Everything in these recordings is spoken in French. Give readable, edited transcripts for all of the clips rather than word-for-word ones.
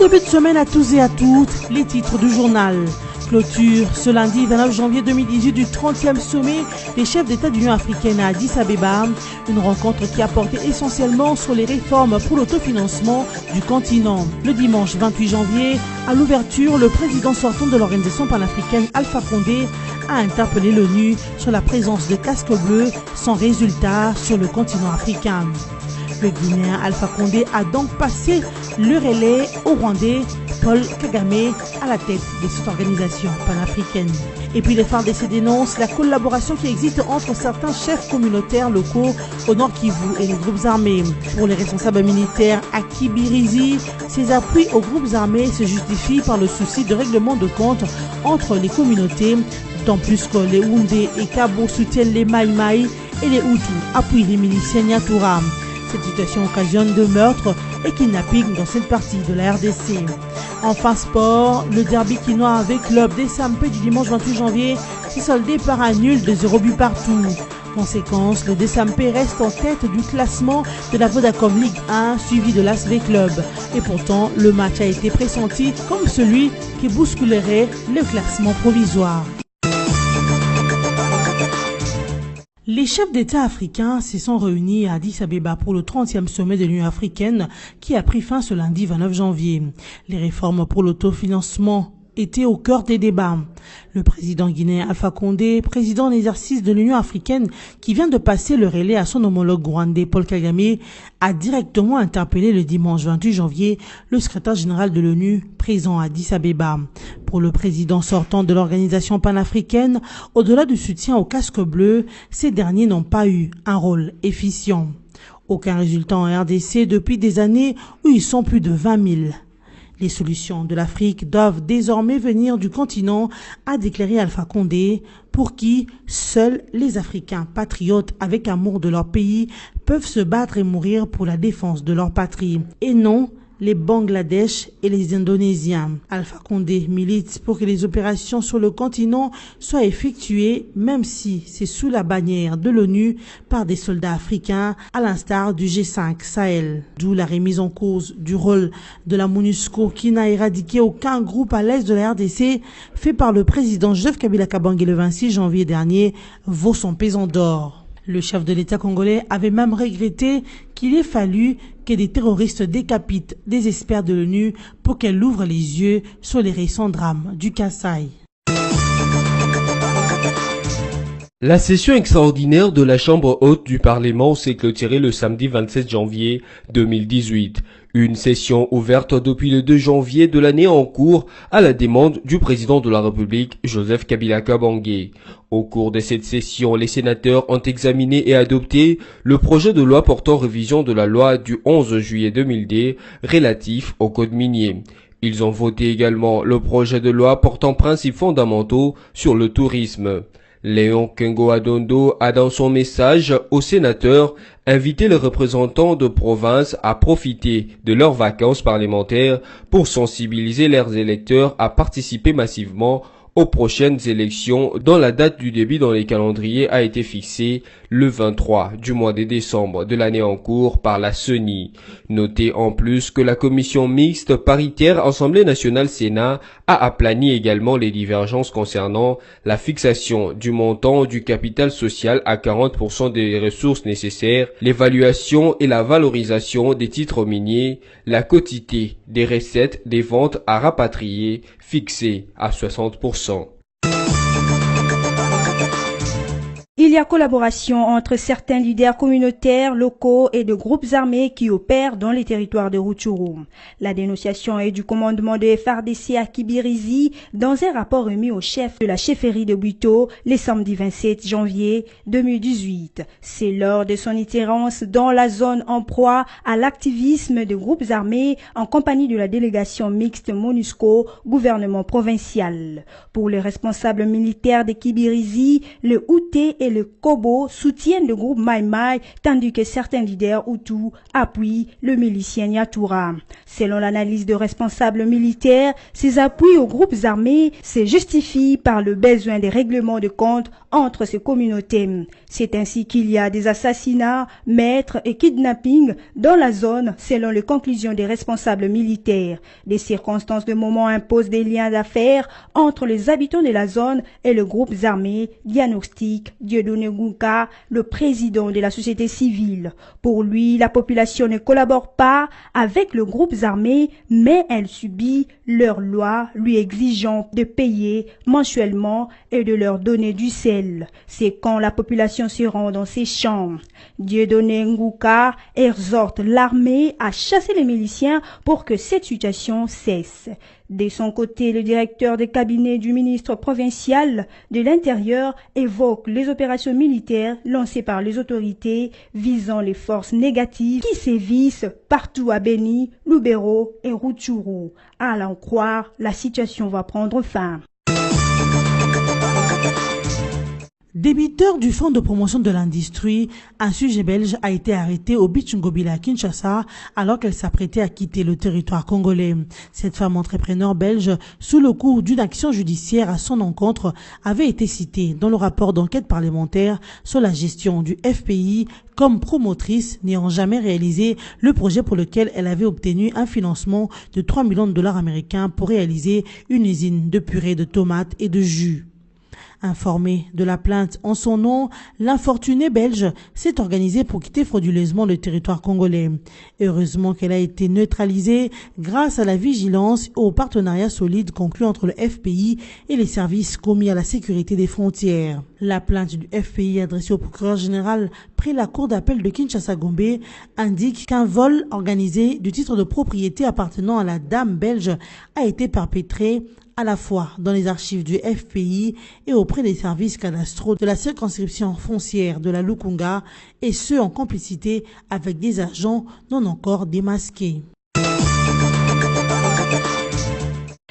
début de semaine à tous et à toutes, les titres du journal. Clôture ce lundi 29 janvier 2018 du 30e sommet des chefs d'État de l'Union africaine à Addis Abeba. Une rencontre qui a porté essentiellement sur les réformes pour l'autofinancement du continent. Le dimanche 28 janvier, à l'ouverture, le président sortant de l'organisation panafricaine Alpha Condé a interpellé l'ONU sur la présence de casques bleus sans résultat sur le continent africain. Le Guinéen Alpha Condé a donc passé le relais au Rwandais Paul Kagame à la tête de cette organisation panafricaine. Et puis les FARDC dénoncent la collaboration qui existe entre certains chefs communautaires locaux au Nord Kivu et les groupes armés. Pour les responsables militaires à Kibirizi, ces appuis aux groupes armés se justifient par le souci de règlement de compte entre les communautés, d'autant plus que les Houndé et Kabo soutiennent les Mai Mai et les Hutus appuient les miliciens Nyatura. Cette situation occasionne de meurtres et kidnappings dans cette partie de la RDC. Enfin sport, le derby quinois avec club des Sampé du dimanche 28 janvier s'est soldé par un nul de 0 but partout. Conséquence, le Desampé reste en tête du classement de la Vodacom Ligue 1 suivi de l'ASV Club. Et pourtant, le match a été pressenti comme celui qui bousculerait le classement provisoire. Les chefs d'État africains se sont réunis à Addis Abeba pour le 30e sommet de l'Union africaine qui a pris fin ce lundi 29 janvier. Les réformes pour l'autofinancement étaient au cœur des débats. Le président guinéen Alpha Condé, président en exercice de l'Union africaine qui vient de passer le relais à son homologue rwandais Paul Kagame, a directement interpellé le dimanche 28 janvier le secrétaire général de l'ONU présent à Addis Abeba. Pour le président sortant de l'organisation panafricaine, au-delà du soutien aux casques bleus, ces derniers n'ont pas eu un rôle efficient. Aucun résultat en RDC depuis des années où ils sont plus de 20 000. Les solutions de l'Afrique doivent désormais venir du continent, a déclaré Alpha Condé, pour qui seuls les Africains patriotes avec amour de leur pays peuvent se battre et mourir pour la défense de leur patrie, et non les Bangladesh et les Indonésiens. Alpha Condé milite pour que les opérations sur le continent soient effectuées, même si c'est sous la bannière de l'ONU par des soldats africains, à l'instar du G5 Sahel. D'où la remise en cause du rôle de la MONUSCO qui n'a éradiqué aucun groupe à l'est de la RDC, fait par le président Joseph Kabila Kabange le 26 janvier dernier, vaut son pesant d'or. Le chef de l'État congolais avait même regretté qu'il ait fallu que des terroristes décapitent des experts de l'ONU pour qu'elle ouvre les yeux sur les récents drames du Kasaï. La session extraordinaire de la Chambre haute du Parlement s'est clôturée le samedi 27 janvier 2018. Une session ouverte depuis le 2 janvier de l'année en cours à la demande du président de la République, Joseph Kabila Kabange. Au cours de cette session, les sénateurs ont examiné et adopté le projet de loi portant révision de la loi du 11 juillet 2002 relatif au code minier. Ils ont voté également le projet de loi portant principes fondamentaux sur le tourisme. Léon Kengo-Adondo a dans son message aux sénateurs invité les représentants de province à profiter de leurs vacances parlementaires pour sensibiliser leurs électeurs à participer massivement aux prochaines élections dont la date du début dans les calendriers a été fixée le 23 du mois de décembre de l'année en cours par la CENI. Notez en plus que la commission mixte paritaire Assemblée nationale Sénat a aplani également les divergences concernant la fixation du montant du capital social à 40% des ressources nécessaires, l'évaluation et la valorisation des titres miniers, la quotité des recettes des ventes à rapatrier fixée à 60%. Il y a collaboration entre certains leaders communautaires, locaux et de groupes armés qui opèrent dans les territoires de Rutshuru. La dénonciation est du commandement de FARDC à Kibirizi dans un rapport remis au chef de la chefferie de Buito le samedi 27 janvier 2018. C'est lors de son itinérance dans la zone en proie à l'activisme de groupes armés en compagnie de la délégation mixte MONUSCO, gouvernement provincial. Pour les responsables militaires de Kibirizi, le Houté et le de Kobo soutiennent le groupe Mai Mai, tandis que certains leaders Hutus appuient le milicien Nyatura. Selon l'analyse de responsables militaires, ces appuis aux groupes armés se justifient par le besoin des règlements de compte entre ces communautés. C'est ainsi qu'il y a des assassinats, meurtres et kidnappings dans la zone, selon les conclusions des responsables militaires. Des circonstances de moment imposent des liens d'affaires entre les habitants de la zone et le groupe armé, diagnostique Dieudonné Ngunka, le président de la société civile. Pour lui, la population ne collabore pas avec le groupe armé, mais elle subit leurs lois lui exigeant de payer mensuellement et de leur donner du sel. C'est quand la population se rend dans ses champs. Dieudonné Ngunka exhorte l'armée à chasser les miliciens pour que cette situation cesse. De son côté, le directeur de cabinet du ministre provincial de l'Intérieur évoque les opérations militaires lancées par les autorités visant les forces négatives qui sévissent partout à Beni, Lubero et Rutshuru. À l'en croire, la situation va prendre fin. Débiteur du Fonds de promotion de l'industrie, un sujet belge a été arrêté au Beach Ngobila à Kinshasa alors qu'elle s'apprêtait à quitter le territoire congolais. Cette femme entrepreneur belge, sous le coup d'une action judiciaire à son encontre, avait été citée dans le rapport d'enquête parlementaire sur la gestion du FPI comme promotrice n'ayant jamais réalisé le projet pour lequel elle avait obtenu un financement de 3 millions de dollars américains pour réaliser une usine de purée de tomates et de jus. Informé de la plainte en son nom, l'infortunée belge s'est organisée pour quitter frauduleusement le territoire congolais. Heureusement qu'elle a été neutralisée grâce à la vigilance et au partenariat solide conclu entre le FPI et les services commis à la sécurité des frontières. La plainte du FPI adressée au procureur général près la cour d'appel de Kinshasa-Gombe indique qu'un vol organisé du titre de propriété appartenant à la dame belge a été perpétré à la fois dans les archives du FPI et auprès des services cadastraux de la circonscription foncière de la Lukunga, et ce en complicité avec des agents non encore démasqués.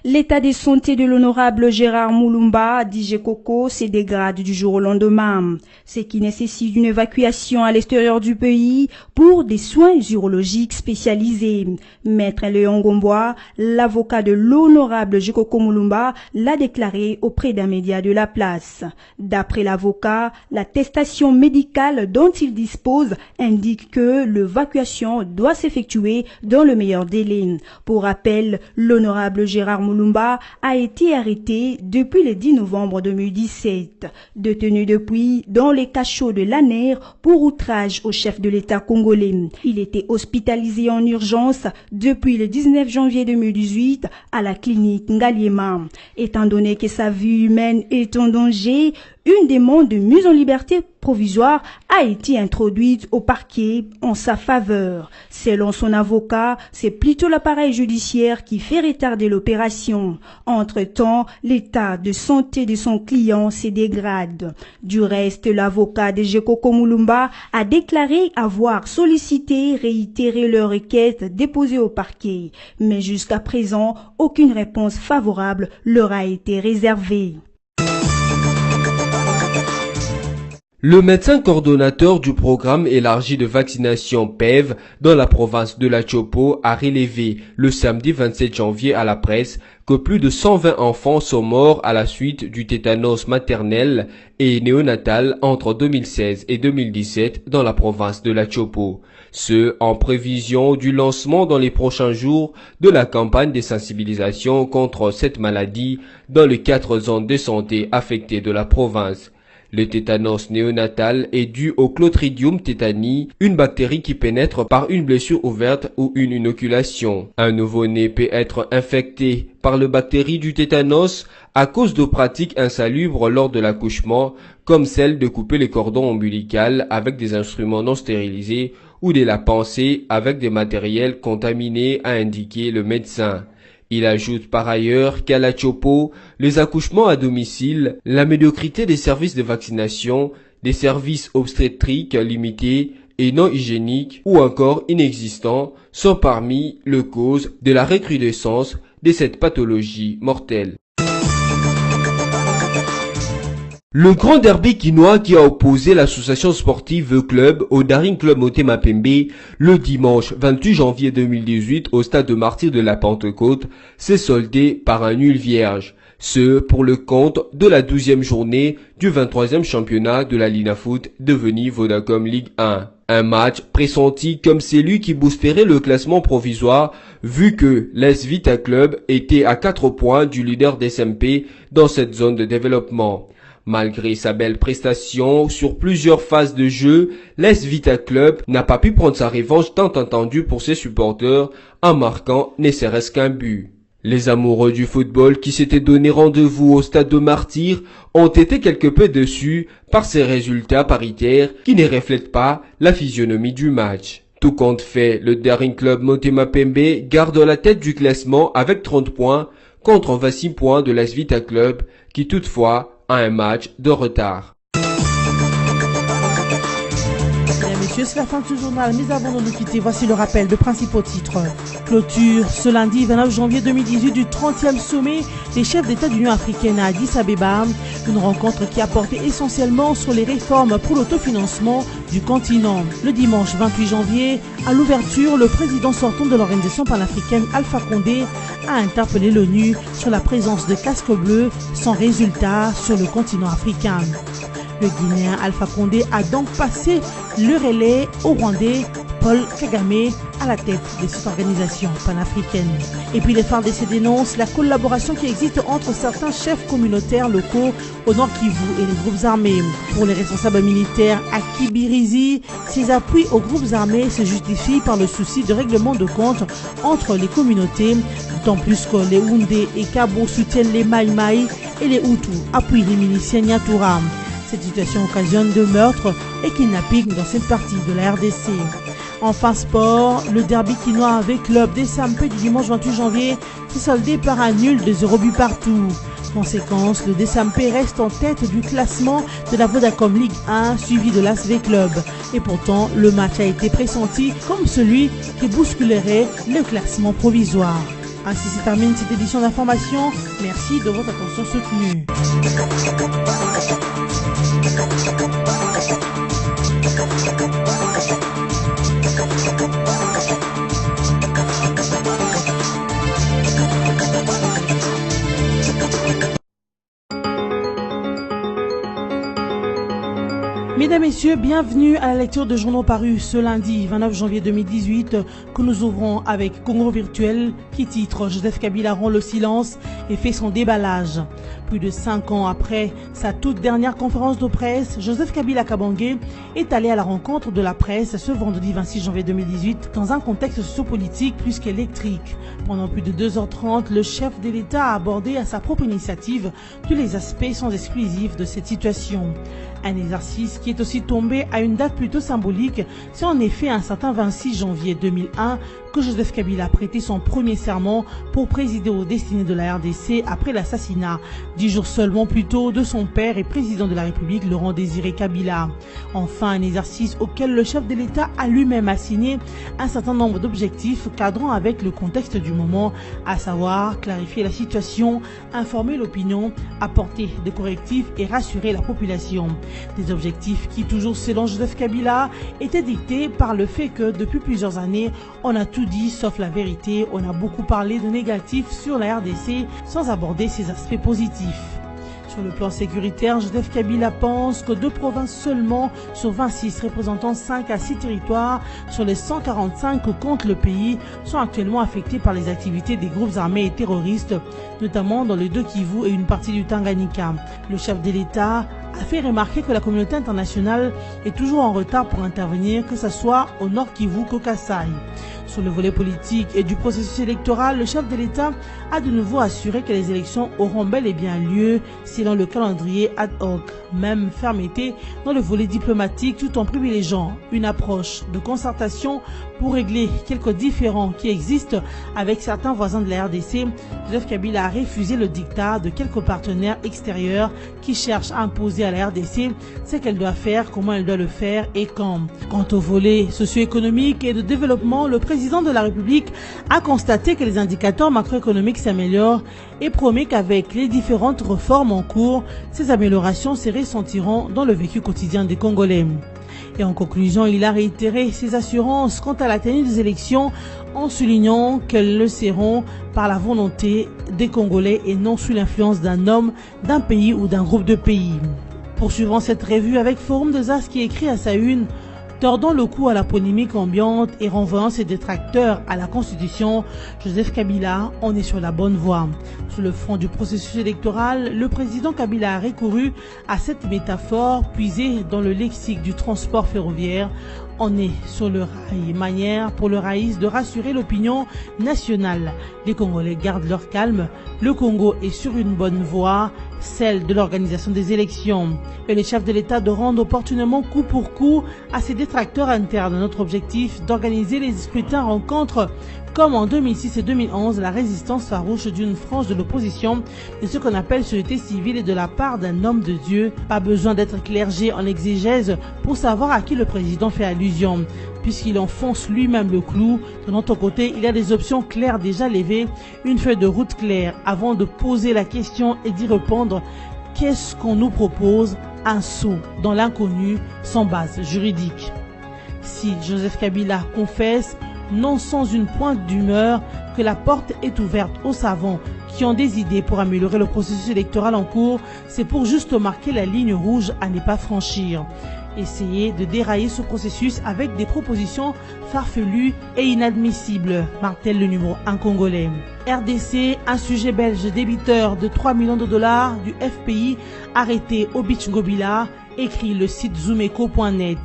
L'état de santé de l'honorable Gérard Mulumba, dit Gekoko, se dégrade du jour au lendemain, ce qui nécessite une évacuation à l'extérieur du pays pour des soins urologiques spécialisés. Maître Léon Gombois, l'avocat de l'honorable Gekoko Mulumba, l'a déclaré auprès d'un média de la place. D'après l'avocat, l'attestation médicale dont il dispose indique que l'évacuation doit s'effectuer dans le meilleur délai. Pour rappel, l'honorable Gérard Mulumba a été arrêté depuis le 10 novembre 2017, détenu depuis dans les cachots de l'ANER pour outrage au chef de l'État congolais. Il était hospitalisé en urgence depuis le 19 janvier 2018 à la clinique Ngaliema. Étant donné que sa vie humaine est en danger, une demande de mise en liberté provisoire a été introduite au parquet en sa faveur. Selon son avocat, c'est plutôt l'appareil judiciaire qui fait retarder l'opération. Entre-temps, l'état de santé de son client se dégrade. Du reste, l'avocat de Gekoko Mulumba a déclaré avoir sollicité et réitéré leur requête déposée au parquet. Mais jusqu'à présent, aucune réponse favorable leur a été réservée. Le médecin coordonnateur du programme élargi de vaccination PEV dans la province de la Chopo a relevé le samedi 27 janvier à la presse que plus de 120 enfants sont morts à la suite du tétanos maternel et néonatal entre 2016 et 2017 dans la province de la Chopo. Ce, en prévision du lancement dans les prochains jours de la campagne de sensibilisation contre cette maladie dans les 4 zones de santé affectées de la province. Le tétanos néonatal est dû au Clostridium tetani, une bactérie qui pénètre par une blessure ouverte ou une inoculation. Un nouveau-né peut être infecté par la bactérie du tétanos à cause de pratiques insalubres lors de l'accouchement, comme celle de couper les cordons ombilicaux avec des instruments non stérilisés ou de la panser avec des matériels contaminés, a indiqué le médecin. Il ajoute par ailleurs qu'à la Chopo, les accouchements à domicile, la médiocrité des services de vaccination, des services obstétriques limités et non hygiéniques ou encore inexistants sont parmi les causes de la recrudescence de cette pathologie mortelle. Le grand derby quinois qui a opposé l'association sportive The Club au Daring Club Motema Pembe le dimanche 28 janvier 2018 au stade de Martyrs de la Pentecôte s'est soldé par un nul vierge. Ce pour le compte de la 12e journée du 23e championnat de la Lina Foot devenu Vodacom Ligue 1. Un match pressenti comme celui qui boosterait le classement provisoire vu que l'AS Vita Club était à 4 points du leader d'SMP dans cette zone de développement. Malgré sa belle prestation sur plusieurs phases de jeu, l'AS Vita Club n'a pas pu prendre sa revanche tant attendue pour ses supporters en marquant ne serait-ce qu'un but. Les amoureux du football qui s'étaient donné rendez-vous au stade de Martyrs ont été quelque peu déçus par ces résultats paritaires qui ne reflètent pas la physionomie du match. Tout compte fait, le Daring Club Motema Pembe garde la tête du classement avec 30 points contre 26 points de l'AS Vita Club qui toutefois a un match de retard. Messieurs, c'est la fin de ce journal, mais avant de nous quitter, voici le rappel de principaux titres. Clôture ce lundi 29 janvier 2018 du 30e sommet des chefs d'État de l'Union africaine à Addis Abeba. Une rencontre qui a porté essentiellement sur les réformes pour l'autofinancement du continent. Le dimanche 28 janvier, à l'ouverture, le président sortant de l'organisation panafricaine Alpha Condé a interpellé l'ONU sur la présence de casques bleus sans résultat sur le continent africain. Le Guinéen Alpha Condé a donc passé le relais au Rwandais Paul Kagame à la tête de cette organisation panafricaine. Et puis les FARDC dénoncent la collaboration qui existe entre certains chefs communautaires locaux au Nord Kivu et les groupes armés. Pour les responsables militaires à Kibirizi, ces appuis aux groupes armés se justifient par le souci de règlement de compte entre les communautés, d'autant plus que les Houndé et Kabo soutiennent les Mai Mai et les Hutus appuient les miliciens Nyatura. Cette situation occasionne de meurtres et kidnappings dans cette partie de la RDC. Enfin sport, le derby quinois avec club des Sampé du dimanche 28 janvier s'est soldé par un nul de 0 but partout. Conséquence, le Desampé reste en tête du classement de la Vodacom Ligue 1 suivi de l'ASV Club. Et pourtant, le match a été pressenti comme celui qui bousculerait le classement provisoire. Ainsi se termine cette édition d'information. Merci de votre attention soutenue. Mesdames, Messieurs, bienvenue à la lecture de journaux parus ce lundi 29 janvier 2018 que nous ouvrons avec Congo Virtuel qui titre « Joseph Kabila rend le silence et fait son déballage ». Plus de 5 ans après sa toute dernière conférence de presse, Joseph Kabila Kabange est allé à la rencontre de la presse ce vendredi 26 janvier 2018 dans un contexte sociopolitique plus qu'électrique. Pendant plus de 2h30, le chef de l'État a abordé à sa propre initiative tous les aspects sans exclusif de cette situation. Un exercice qui est aussi tombé à une date plutôt symbolique, c'est en effet un certain 26 janvier 2001 que Joseph Kabila a prêté son premier serment pour présider aux destinées de la RDC après l'assassinat, 10 jours seulement plus tôt, de son père et président de la République, Laurent Désiré Kabila. Enfin, un exercice auquel le chef de l'État a lui-même assigné un certain nombre d'objectifs cadrant avec le contexte du moment, à savoir clarifier la situation, informer l'opinion, apporter des correctifs et rassurer la population. Des objectifs qui, toujours selon Joseph Kabila, étaient dictés par le fait que depuis plusieurs années, on a tout dit sauf la vérité, on a beaucoup parlé de négatifs sur la RDC sans aborder ses aspects positifs. Sur le plan sécuritaire, Joseph Kabila pense que 2 provinces seulement sur 26 représentant 5 à 6 territoires sur les 145 que compte le pays sont actuellement affectés par les activités des groupes armés et terroristes, notamment dans les 2 Kivu et une partie du Tanganyika. Le chef de l'État a fait remarquer que la communauté internationale est toujours en retard pour intervenir, que ce soit au Nord Kivu qu'au Kasaï. Sur le volet politique et du processus électoral, le chef de l'État a de nouveau assuré que les élections auront bel et bien lieu selon le calendrier ad hoc. Même fermeté dans le volet diplomatique tout en privilégiant une approche de concertation pour régler quelques différends qui existent avec certains voisins de la RDC. Joseph Kabila a refusé le diktat de quelques partenaires extérieurs qui cherchent à imposer imposer à la RDC ce qu'elle doit faire, comment elle doit le faire et quand. Quant au volet socio-économique et de développement, le président de la République a constaté que les indicateurs macroéconomiques s'améliorent et promet qu'avec les différentes réformes en cours, ces améliorations se ressentiront dans le vécu quotidien des Congolais. Et en conclusion, il a réitéré ses assurances quant à la tenue des élections en soulignant qu'elles le seront par la volonté des Congolais et non sous l'influence d'un homme, d'un pays ou d'un groupe de pays. Poursuivant cette revue avec Forum des As qui écrit à sa une, tordant le cou à la polémique ambiante et renvoyant ses détracteurs à la Constitution, Joseph Kabila en est sur la bonne voie. Sur le front du processus électoral, le président Kabila a recouru à cette métaphore puisée dans le lexique du transport ferroviaire. On est sur le rail, manière pour le raïs de rassurer l'opinion nationale. Les Congolais gardent leur calme, le Congo est sur une bonne voie, celle de l'organisation des élections. Et le chef de l'État de rendre opportunément coup pour coup à ses détracteurs internes. Notre objectif d'organiser les scrutins rencontre comme en 2006 et 2011 la résistance farouche d'une frange de l'opposition de ce qu'on appelle société civile et de la part d'un homme de Dieu. Pas besoin d'être clergé en exégèse pour savoir à qui le président fait allusion, puisqu'il enfonce lui-même le clou. De notre côté, il y a des options claires déjà levées, une feuille de route claire avant de poser la question et d'y répondre. Qu'est-ce qu'on nous propose? Un saut dans l'inconnu sans base juridique. Si Joseph Kabila confesse, non sans une pointe d'humeur, que la porte est ouverte aux savants qui ont des idées pour améliorer le processus électoral en cours, c'est pour juste marquer la ligne rouge à ne pas franchir. Essayer de dérailler ce processus avec des propositions farfelues et inadmissibles, martèle le numéro 1 congolais. RDC, un sujet belge débiteur de 3 millions de dollars du FPI arrêté au Beach Ngobila, écrit le site zoomeko.net.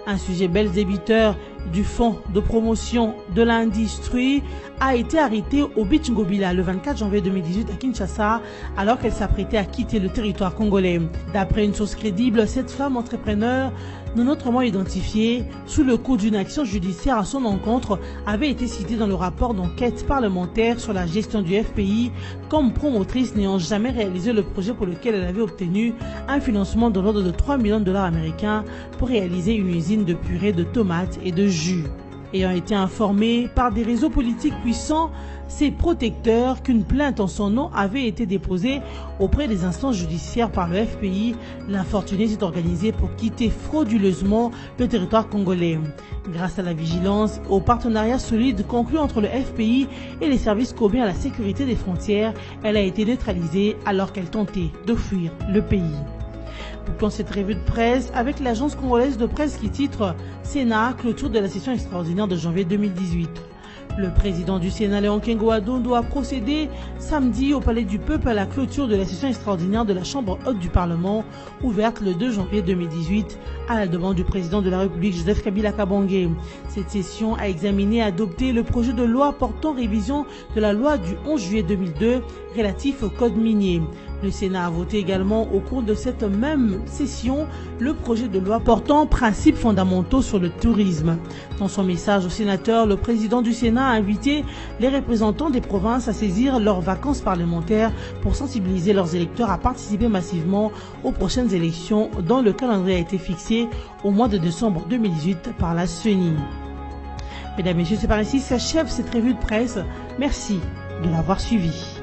Un sujet belge débiteur du fonds de promotion de l'industrie a été arrêté au Beach Ngobila le 24 janvier 2018 à Kinshasa alors qu'elle s'apprêtait à quitter le territoire congolais. D'après une source crédible, cette femme entrepreneur non autrement identifiée sous le coup d'une action judiciaire à son encontre avait été citée dans le rapport d'enquête parlementaire sur la gestion du FPI comme promotrice n'ayant jamais réalisé le projet pour lequel elle avait obtenu un financement de l'ordre de 3 millions de dollars américains pour réaliser une usine de purée de tomates et de jus. Ayant été informé par des réseaux politiques puissants, ses protecteurs, qu'une plainte en son nom avait été déposée auprès des instances judiciaires par le FPI, l'infortuné s'est organisé pour quitter frauduleusement le territoire congolais. Grâce à la vigilance et au partenariat solide conclu entre le FPI et les services communs à la sécurité des frontières, elle a été neutralisée alors qu'elle tentait de fuir le pays. Bouclons cette revue de presse avec l'agence congolaise de presse qui titre « Sénat, clôture de la session extraordinaire de janvier 2018 ». Le président du Sénat, Léon Kengo-Addo, doit procéder samedi au Palais du Peuple à la clôture de la session extraordinaire de la Chambre haute du Parlement, ouverte le 2 janvier 2018 à la demande du président de la République, Joseph Kabila Kabange. Cette session a examiné et adopté le projet de loi portant révision de la loi du 11 juillet 2002 relatif au code minier. Le Sénat a voté également au cours de cette même session le projet de loi portant principes fondamentaux sur le tourisme. Dans son message aux sénateurs, le président du Sénat a invité les représentants des provinces à saisir leurs vacances parlementaires pour sensibiliser leurs électeurs à participer massivement aux prochaines élections dont le calendrier a été fixé au mois de décembre 2018 par la CENI. Mesdames et messieurs, c'est par ici s'achève cette revue de presse. Merci de l'avoir suivi.